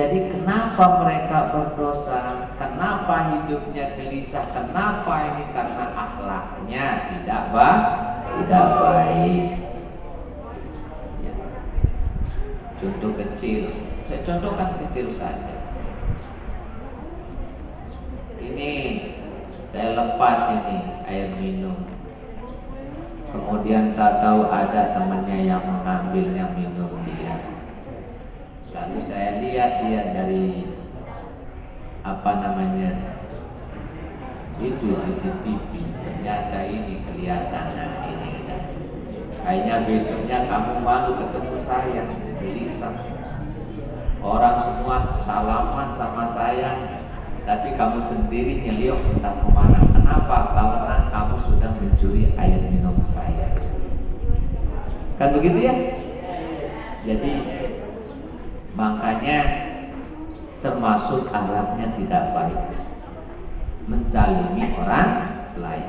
Jadi kenapa mereka berdosa? Kenapa hidupnya gelisah? Kenapa ini? Karena akhlaknya tidak baik. Ya. Contoh kecil, saya contohkan kecil saja. Ini saya lepas ini air minum. Kemudian tak tahu ada temannya yang mengambilnya minum dia. Lalu saya lihat dia dari itu CCTV, ternyata ini kelihatan. Nah ini kayaknya besoknya kamu malu ketemu saya, gelisah. Orang semua salaman sama saya, tapi kamu sendiri ngeliok entah kemana. Kenapa? Karena kamu sudah mencuri air minum saya. Kan begitu ya? Jadi makanya termasuk akhlaknya tidak baik, menzalimi orang lain.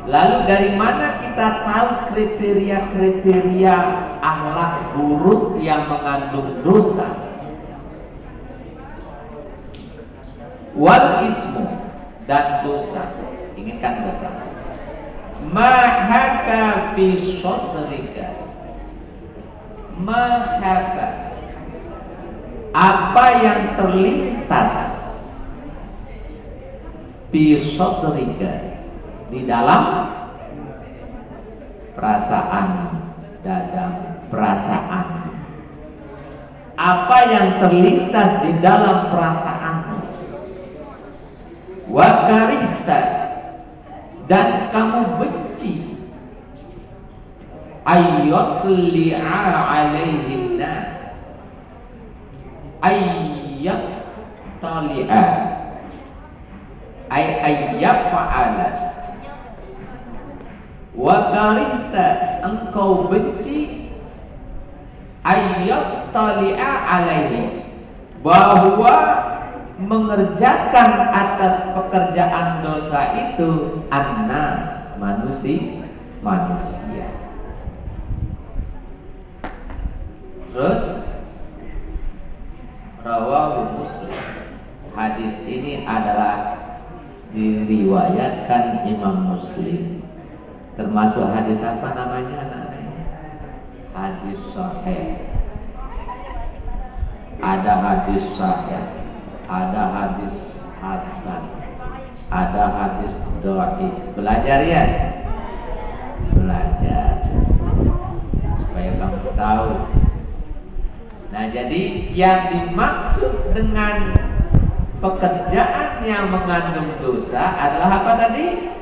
Lalu dari mana kita tahu kriteria akhlak buruk yang mengandung dosa? Wal ismu, dan dosa. Inginkan dosa. Mahaka fi sodrika. Mahaka, apa yang terlintas fi sodrika, di dalam perasaan dada, perasaan. Apa yang terlintas di dalam perasaanmu. Wa karihta, dan kamu benci ayyatli'a alaihin nas, ayyatli'a ayyafa'ala. Wa karihta, engkau benci ayyatli'a alaihi, bahwa mengerjakan atas pekerjaan dosa itu annas, manusia. Terus rawahu Muslim, hadis ini adalah diriwayatkan Imam Muslim. Termasuk hadis apa namanya anak-anaknya? Hadis sahih. Ada hadis sahih, ada hadis hasan, ada hadis dhaif. Belajar ya, belajar supaya kamu tahu. Nah, jadi yang dimaksud dengan pekerjaan yang mengandung dosa adalah apa tadi?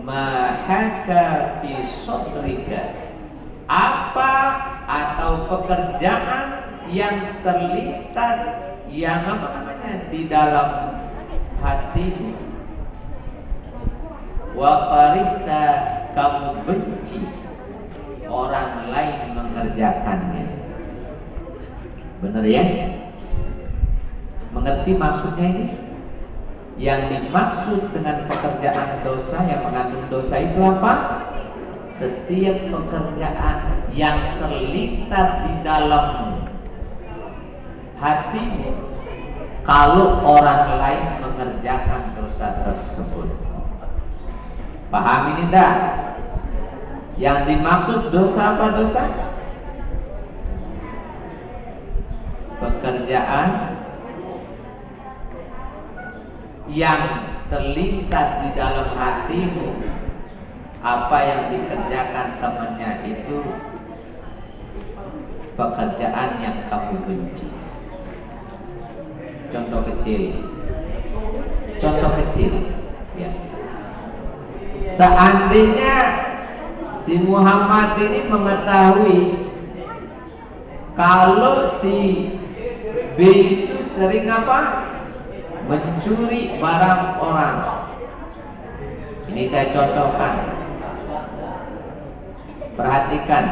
Mahaka fi sodrika, apa atau pekerjaan yang terlintas, yang di dalam hatimu. Wa karihta, kamu benci orang lain mengerjakannya. Benar ya? Mengerti maksudnya ini? Yang dimaksud dengan pekerjaan dosa yang mengandung dosa itu apa? Setiap pekerjaan yang terlintas di dalam hatimu kalau orang lain mengerjakan dosa tersebut. Paham ini enggak? Yang dimaksud dosa apa dosa? Pekerjaan yang terlintas di dalam hatimu, apa yang dikerjakan temannya itu pekerjaan yang kamu benci. Contoh kecil ya. Seandainya si Muhammad ini mengetahui kalau si B itu sering mencuri barang orang. Ini saya contohkan. Perhatikan.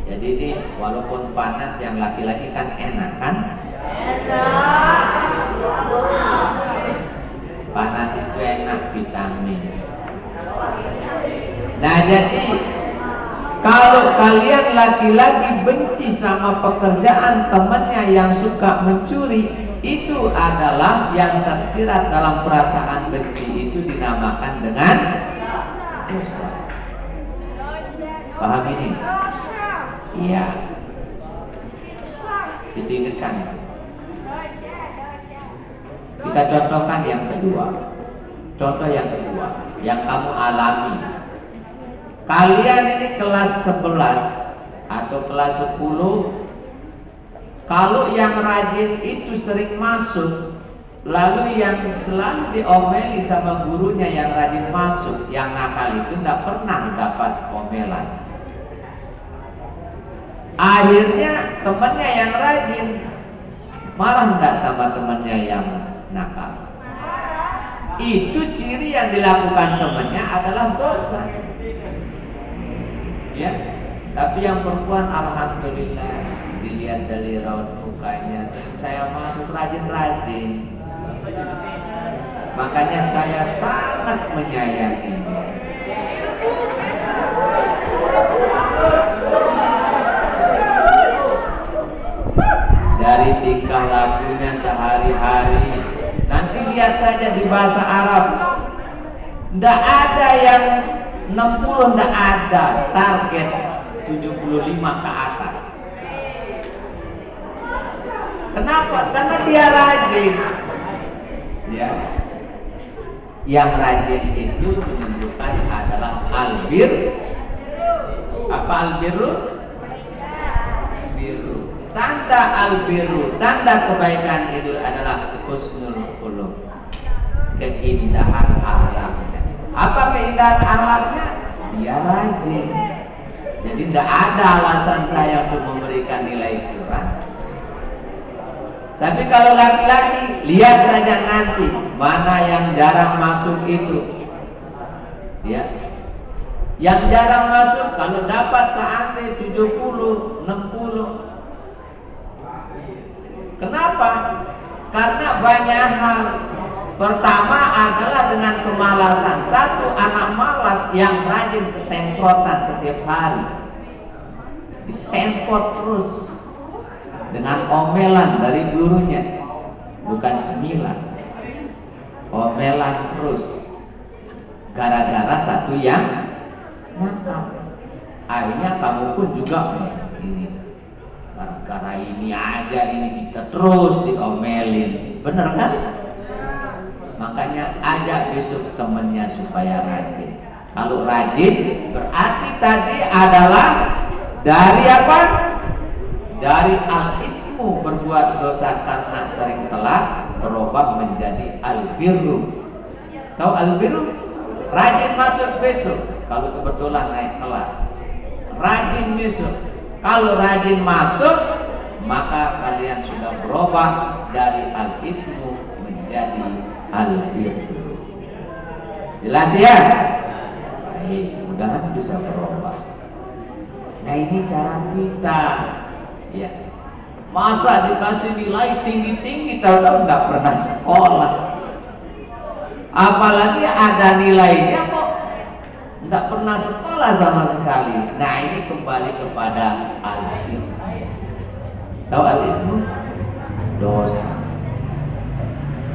Jadi ini walaupun panas, yang laki-laki kan enak kan? Panas itu enak, vitamin. Nah, jadi kalau kalian laki-laki benci sama pekerjaan temannya yang suka mencuri, itu adalah yang tersirat dalam perasaan benci itu dinamakan dengan dosa. Paham ini? Iya. Itu ingatkan itu. Kita contohkan yang kedua. Contoh yang kedua yang kamu alami. Kalian ini kelas 11 atau kelas 10. Kalau yang rajin itu sering masuk, lalu yang selalu diomeli sama gurunya yang rajin masuk, yang nakal itu tidak pernah dapat omelan. Akhirnya temannya yang rajin marah enggak sama temannya yang nakal. Itu ciri yang dilakukan temannya adalah dosa. Ya, tapi yang perempuan alhamdulillah dilihat dari raut mukanya, saya masuk rajin-rajin. Makanya saya sangat menyayanginya. Dari tingkah lakunya sehari-hari, nanti lihat saja di bahasa Arab, ndak ada yang 60, ndak ada, target 75 ke atas. Kenapa? Karena dia rajin. Ya. Yang rajin itu menunjukkan adalah albir. Apa albiru? Biru. Tanda albiru, tanda kebaikan itu adalah husnul khuluq, keindahan akhlaknya. Apa keindahan akhlaknya? Dia rajin. Jadi tidak ada alasan saya untuk memberikan nilai kurang. Tapi kalau laki-laki, lihat saja nanti mana yang jarang masuk itu. Ya. Yang jarang masuk kalau dapat seandainya 70, 60. Kenapa? Karena banyak hal. Pertama adalah dengan kemalasan. Satu, anak malas yang rajin kesemprotan setiap hari, disemprot terus dengan omelan dari gurunya, bukan cemilan, omelan terus. Gara-gara satu yang nakal. Akhirnya kamu pun juga ini, gara-gara ini aja ini kita terus diomelin, bener kan? Makanya ajak besok temennya supaya rajin. Kalau rajin berarti tadi adalah dari apa? Dari al-ismu, berbuat dosa karena sering telat, berubah menjadi al-birru. Tahu al-birru? Rajin masuk besok kalau kebetulan naik kelas. Rajin besok. Kalau rajin masuk, maka kalian sudah berubah dari al-ismu menjadi al-birru. Jelas ya? Baik, mudah-mudahan bisa berubah. Nah, ini cara kita. Ya. Masa dikasih nilai tinggi-tinggi tahu-tahu nggak pernah sekolah. Apalagi ada nilainya kok nggak pernah sekolah sama sekali. Nah, ini kembali kepada al-ismu. Tahu al-ismu? Dosa.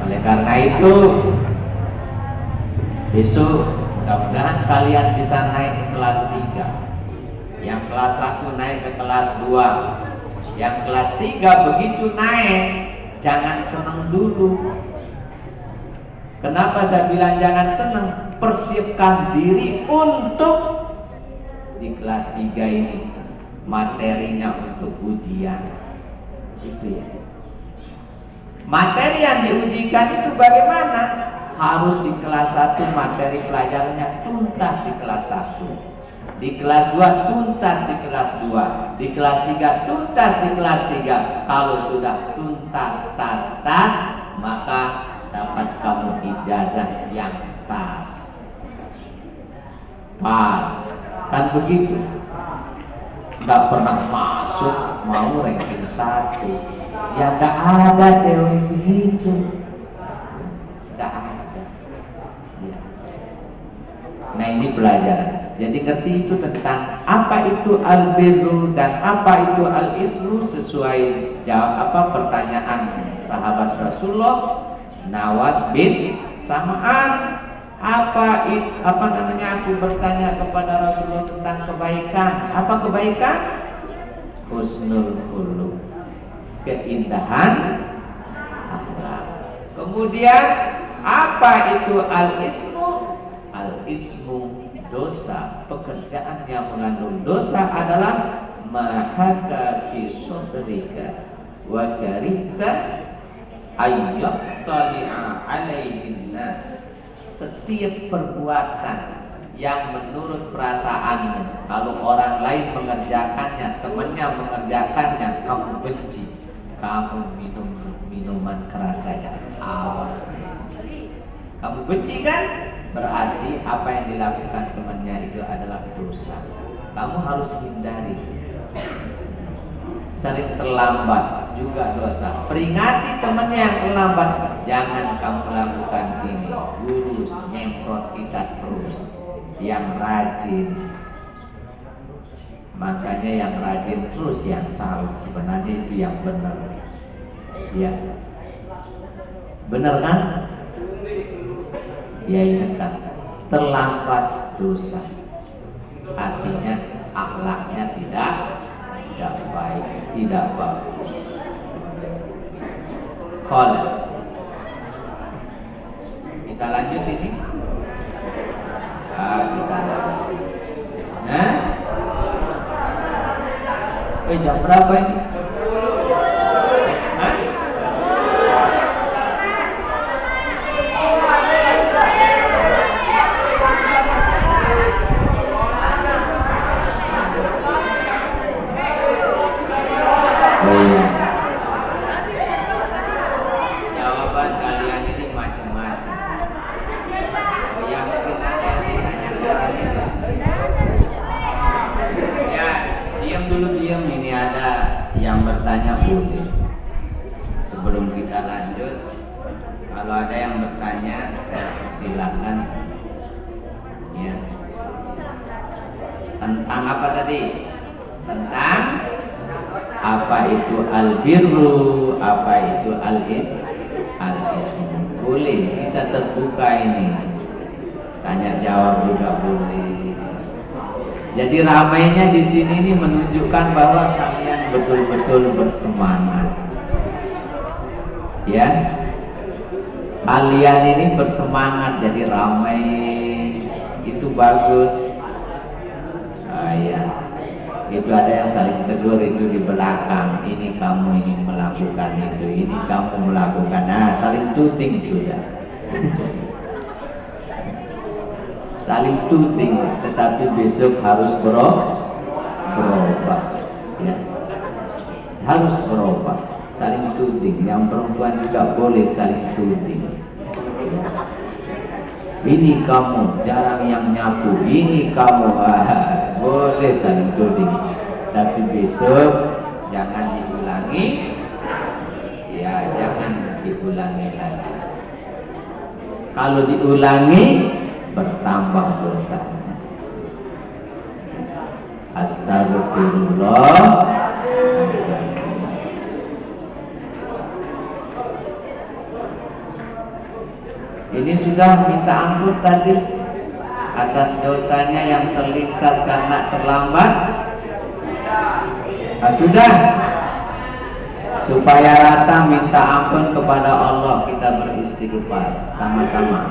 Oleh karena itu, besok mudah-mudahan kalian bisa naik ke kelas 3. Yang kelas 1 naik ke kelas 2. Yang kelas 3 begitu naik, jangan senang dulu. Kenapa saya bilang jangan senang? Persiapkan diri untuk di kelas 3 ini materinya untuk ujian. Itu ya. Materi yang diujikan itu bagaimana? Harus di kelas 1 materi pelajarannya tuntas di kelas 1. Di kelas 2 tuntas di kelas 2. Di kelas 3 tuntas di kelas 3. Kalau sudah tuntas, tas, maka dapat kamu ijazah yang tas. Pas. Kan begitu. Tidak pernah masuk, mau ranking 1. Ya tidak ada teori begitu. Tidak ada. Ya. Nah, ini pelajaran. Jadi ngerti itu tentang apa itu al-birru dan apa itu al-ismu sesuai pertanyaan sahabat Rasulullah Nawas bin Sam'an. Aku bertanya kepada Rasulullah tentang kebaikan. Apa kebaikan? Husnul khuluq, keindahan akhlak. Kemudian apa itu al-ismu? Al-ismu dosa, pekerjaan yang mengandung dosa adalah mahaka fi sadrika wa karihta ayyaqtali'a alaihin nas. Setiap perbuatan yang menurut perasaanmu, kalau orang lain mengerjakannya, temannya mengerjakannya, kamu benci, kamu minum minuman keras saja, awas. Kamu benci kan? Berarti apa yang dilakukan temannya itu adalah dosa. Kamu harus hindari. Sering terlambat juga dosa. Peringati temannya yang terlambat, jangan kamu lakukan ini. Lurus, nyemprot kita terus. Yang rajin, makanya yang rajin terus yang salah. Sebenarnya itu yang benar. Ya, benar kan? Ya, ingatkan, terlambat dosa, artinya akhlaknya tidak baik, tidak bagus. Qala, kita lanjut ini. Kita lanjut. Jam berapa ini? Jawaban kalian ini macam-macam. Yang mungkin ada yang ditanyakan ya, diam dulu, diam. Ini ada yang bertanya boleh. Sebelum kita lanjut, kalau ada yang bertanya, saya silakan. Ya. Tentang apa tadi? Tentang apa itu al-birru, apa itu al-ismu. Boleh, kita terbuka ini. Tanya jawab juga boleh. Jadi ramainya di sini ini menunjukkan bahwa kalian betul-betul bersemangat. Ya. Kalian ini bersemangat, jadi ramai. Itu bagus. Ya. Itu ada yang saling tegur itu di belakang, ini kamu ini melakukan itu, ini kamu melakukan, saling tuding sudah. Saling tuding, tetapi besok harus berubah, ya. Harus berubah, saling tuding. Yang perempuan juga boleh saling tuding, ya. Ini kamu jarang yang nyapu, ini kamu boleh saling tuding, tapi besok jangan diulangi, ya, jangan diulangi lagi. Kalau diulangi bertambah dosanya. Astagfirullah. Ini sudah minta ampun tadi atas dosanya yang terlintas karena terlambat. Sudah. Supaya rata minta ampun kepada Allah, kita beristighfar sama-sama.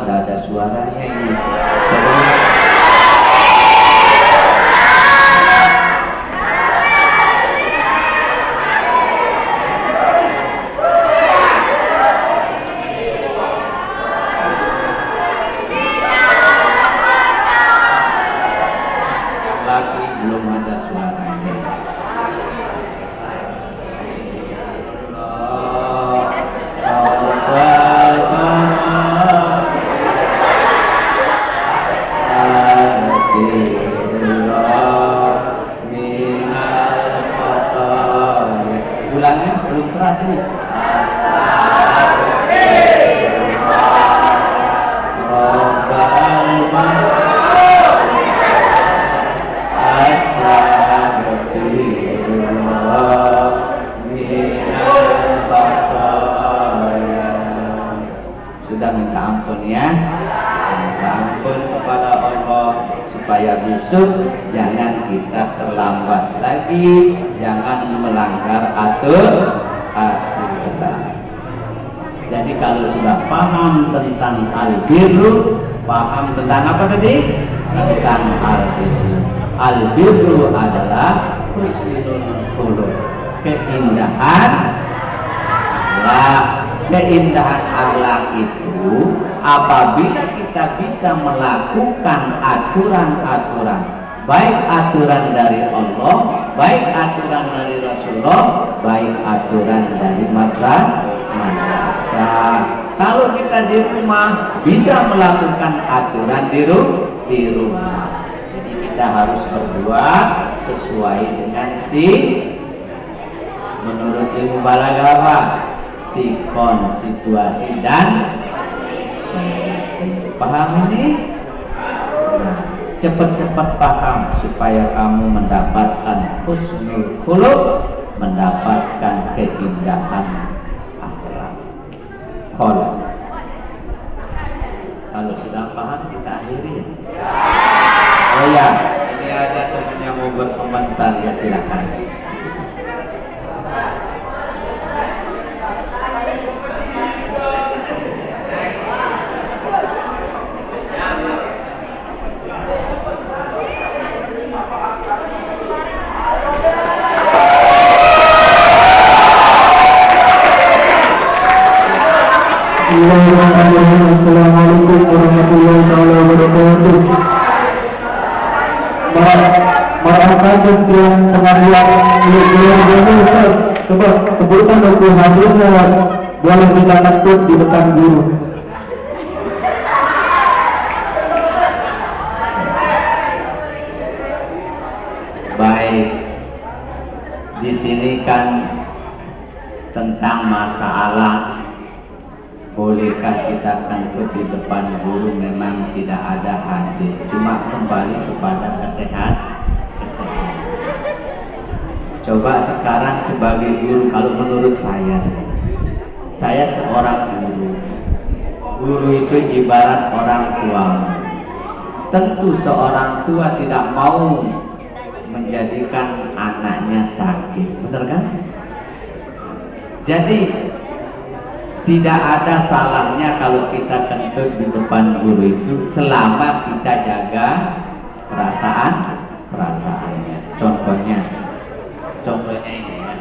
nggak ada suaranya ini. Coba. Lagi belum ada suaranya. Ulangnya belum keras nih. Sudah minta ampun ya, minta ampun kepada Allah supaya besok jangan kita terlambat lagi, jangan melanggar aturan. Jadi kalau sudah paham tentang al-birru, paham tentang apa tadi? Tentang al-birru. Al-birru adalah husnul khuluq, keindahan akhlak. Keindahan akhlak itu apabila kita bisa melakukan aturan-aturan, baik aturan dari Allah, baik aturan dari Rasulullah, baik aturan dari madrasah. Kalau kita di rumah bisa melakukan aturan di rumah. Jadi kita harus berbuat sesuai dengan menurut ilmu balaghah apa? Sikon, situasi dan kondisi. Paham ini? Nah, cepat-cepat paham supaya kamu mendapatkan husnul khuluq, mendapatkan keindahan akhlak. Kalau sudah paham kita akhiri. Oh ya, ini ada teman yang mau berkomentar ya, silakan. Assalamualaikum warahmatullahi wabarakatuh. Maafkan sekian pengajian ilmu Ustaz. Coba sebutkan buku hadisnya boleh kita takut di depan guru. Baik, di sini kan tentang masalah bolehkah kita kentut di depan guru, memang tidak ada hadis, cuma kembali kepada kesehatan. Coba sekarang sebagai guru, kalau menurut saya seorang guru itu ibarat orang tua. Tentu seorang tua tidak mau menjadikan anaknya sakit, benar kan? Jadi tidak ada salahnya kalau kita kentut di depan guru itu selama kita jaga perasaannya. Contohnya ini ya.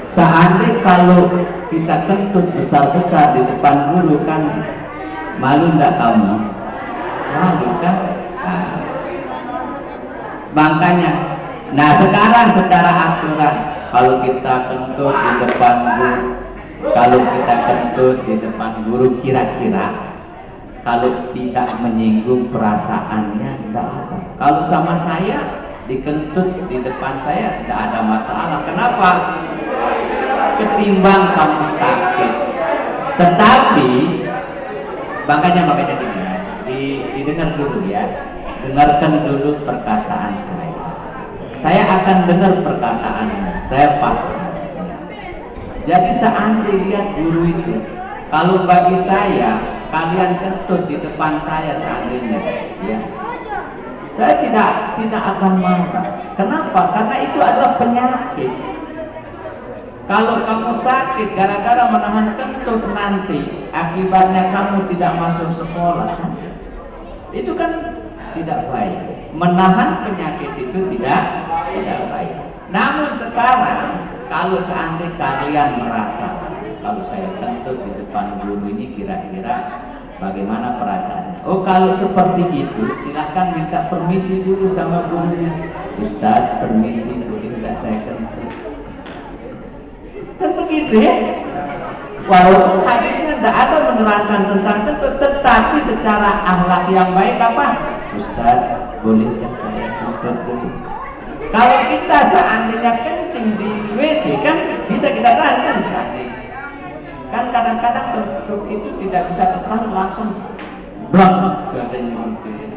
Seandainya kalau kita kentut besar-besar di depan guru, kan malu enggak kamu? Malu kan? Nah, makanya, nah sekarang secara aturan kalau kita kentut di depan guru, kalau kita kentut di depan guru, kira-kira kalau tidak menyinggung perasaannya tidak apa. Kalau sama saya dikentut di depan saya tidak ada masalah. Kenapa? Ketimbang kamu sakit. Tetapi makanya gini ya, didengar dulu ya, dengarkan dulu perkataan saya. Saya akan dengar perkataanmu, saya paham. Jadi seandainya lihat guru itu, kalau bagi saya kalian kentut di depan saya seandainya, ya, saya tidak akan marah. Kenapa? Karena itu adalah penyakit. Kalau kamu sakit gara-gara menahan kentut, nanti akibatnya kamu tidak masuk sekolah kan? Itu kan tidak baik. Menahan penyakit itu tidak baik. Namun sekarang kalau seandainya kalian merasa kalau saya kentut di depan guru ini kira-kira bagaimana perasaannya? Oh, kalau seperti itu silahkan minta permisi dulu sama gurunya. Ustadz, permisi, boleh nggak saya kentut? Kan begitu ya? Walaupun hadisnya tidak ada menerangkan tentang kentut, tetapi secara akhlak yang baik apa? Ustadz, boleh nggak saya kentut dulu? Kalau kita seandainya kencing di WC kan bisa kita tahan kan seandainya. Kan kadang-kadang kentut itu tidak bisa tertahan langsung blok katanya gitu ya.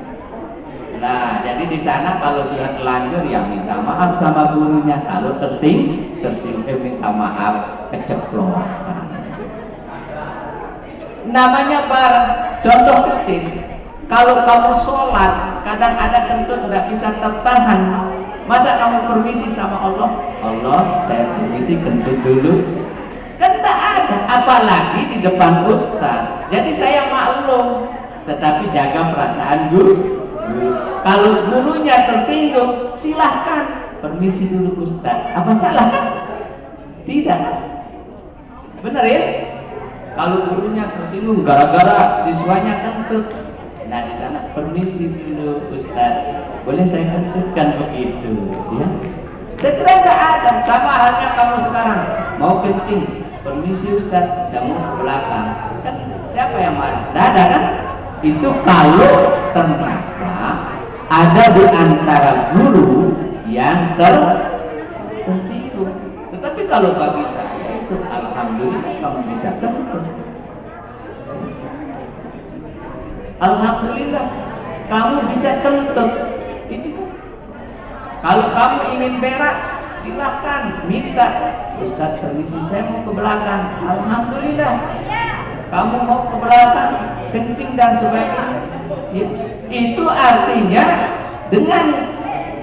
Nah, jadi di sana kalau sudah terlanjur ya minta maaf sama gurunya. Kalau tersinggung minta maaf keceplosan. Namanya barang contoh kecil. Kalau kamu sholat, kadang ada kentut nggak bisa tertahan. Masa kamu permisi sama Allah? Allah, saya permisi kentut dulu. Kan tak ada, apalagi di depan ustaz. Jadi saya maklum, tetapi jaga perasaan guru. Kalau gurunya tersinggung, silahkan permisi dulu ustaz. Apa salah kan? Tidak. Benar ya? Kalau gurunya tersinggung gara-gara siswanya kentut, nah di sana permisi dulu ustaz, boleh saya kentutkan begitu, ya? Saya kira tidak ada. Sama halnya kamu sekarang mau kencing, permisi ustaz, saya mau ke belakang. Kan siapa yang marah? Tidak ada kan? Itu kalau ternyata ada di antara guru yang tersinggung. Tetapi kalau bagi saya itu alhamdulillah kamu bisa kentut. Alhamdulillah kamu bisa kentut. Itu kan. Kalau kamu ingin berak, silakan minta Ustaz permisi saya mau ke belakang. Alhamdulillah kamu mau ke belakang, kencing dan sebagainya. Ya, itu artinya dengan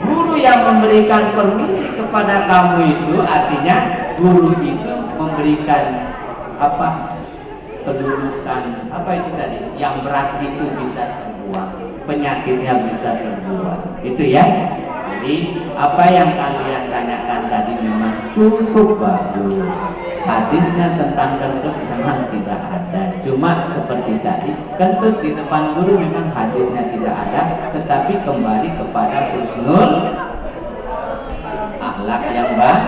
guru yang memberikan permisi kepada kamu itu artinya guru itu memberikan apa? Kelulusan apa itu tadi? Yang berat itu bisa terbuang, penyakitnya bisa terbuang. Itu ya. Jadi apa yang kalian tanyakan tadi memang cukup bagus. Hadisnya tentang kentut memang tidak ada. Cuma seperti tadi, kentut di depan guru memang hadisnya tidak ada, tetapi kembali kepada husnul akhlak yang baik.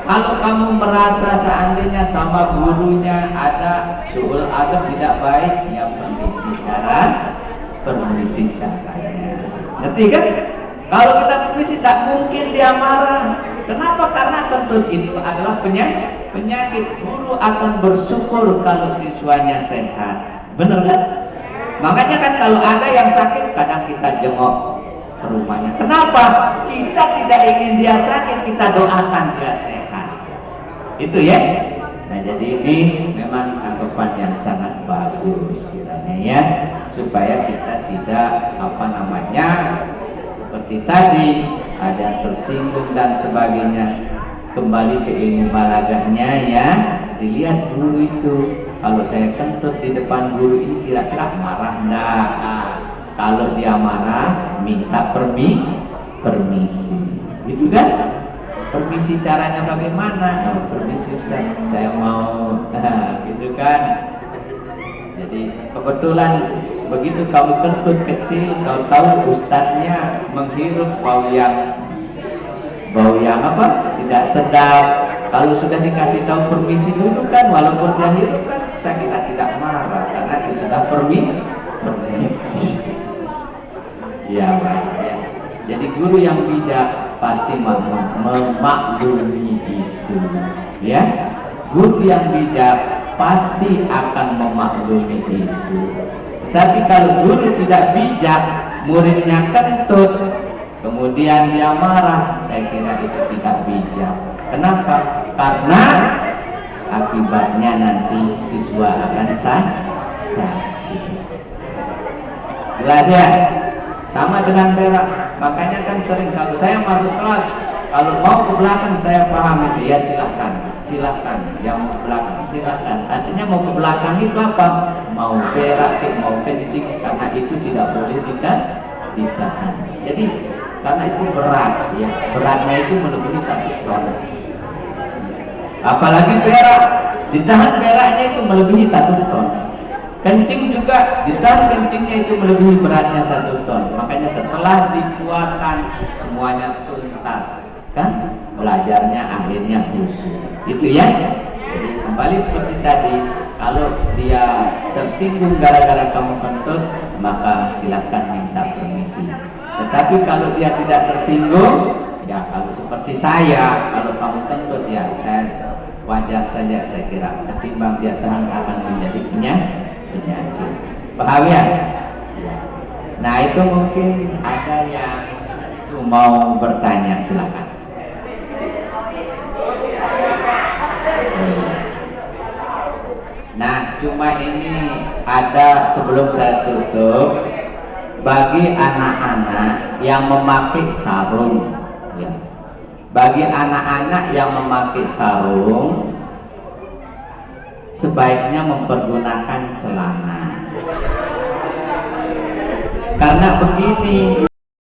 Kalau kamu merasa seandainya sama gurunya ada suul adab tidak baik, ya permisi caranya. Ngerti kan? Kalau kita permisi tak mungkin dia marah. Kenapa? Karena kentut itu adalah penyakit. Guru akan bersyukur kalau siswanya sehat. Benar kan? Makanya kan kalau ada yang sakit kadang kita jenguk ke rumahnya. Kenapa? Kita tidak ingin dia sakit, kita doakan dia sehat. Itu ya. Nah jadi ini memang anggapan yang sangat bagus kiranya ya, supaya kita tidak seperti tadi ada yang tersinggung dan sebagainya. Kembali ke ilmu balagahnya ya, dilihat guru itu. Kalau saya kentut di depan guru ini kira-kira marah enggak? Kalau dia marah, minta permisi. Gitu kan? Permisi caranya bagaimana? Oh, permisi Ustaz, saya mau gitu kan. Jadi kebetulan begitu kamu kentut kecil, kau tahu ustadznya menghirup bau yang apa? Tidak sedap. Kalau sudah dikasih tahu permisi dulu kan, walaupun dia hirup kan, saya kira tidak marah karena dia sudah permisi. Ya baik ya. Jadi guru yang bijak pasti memaklumi itu, ya. Guru yang bijak pasti akan memaklumi itu. Tetapi kalau guru tidak bijak, muridnya kentut, kemudian dia marah, saya kira itu tidak bijak. Kenapa? Karena akibatnya nanti siswa akan sakit. Jelas ya? Sama dengan berak. Makanya kan sering kalau saya masuk kelas, Kalau mau ke belakang saya paham itu, ya silahkan, silahkan. Yang mau ke belakang silahkan. Artinya mau ke belakang itu apa? Mau berak, mau kencing, karena itu tidak boleh ditahan. Jadi karena itu berat, ya beratnya itu melebihi 1 ton. Apalagi berak, ditahan beraknya itu melebihi 1 ton. Kencing juga ditahan kencingnya itu melebihi beratnya 1 ton. Makanya setelah dikeluarkan semuanya tuntas. Kan belajarnya akhirnya khusyuk itu ya. Jadi kembali seperti tadi, kalau dia tersinggung gara-gara kamu kentut, maka silahkan minta permisi. Tetapi kalau dia tidak tersinggung, ya kalau seperti saya, kalau kamu kentut ya saya wajar saja, saya kira ketimbang dia tahan akan menjadi penyakit. Paham ya? Ya. Nah itu mungkin ada yang mau bertanya, silakan. Nah, cuma ini ada sebelum saya tutup, bagi anak-anak yang memakai sarung, ya. Bagi anak-anak yang memakai sarung, sebaiknya mempergunakan celana. Karena begini,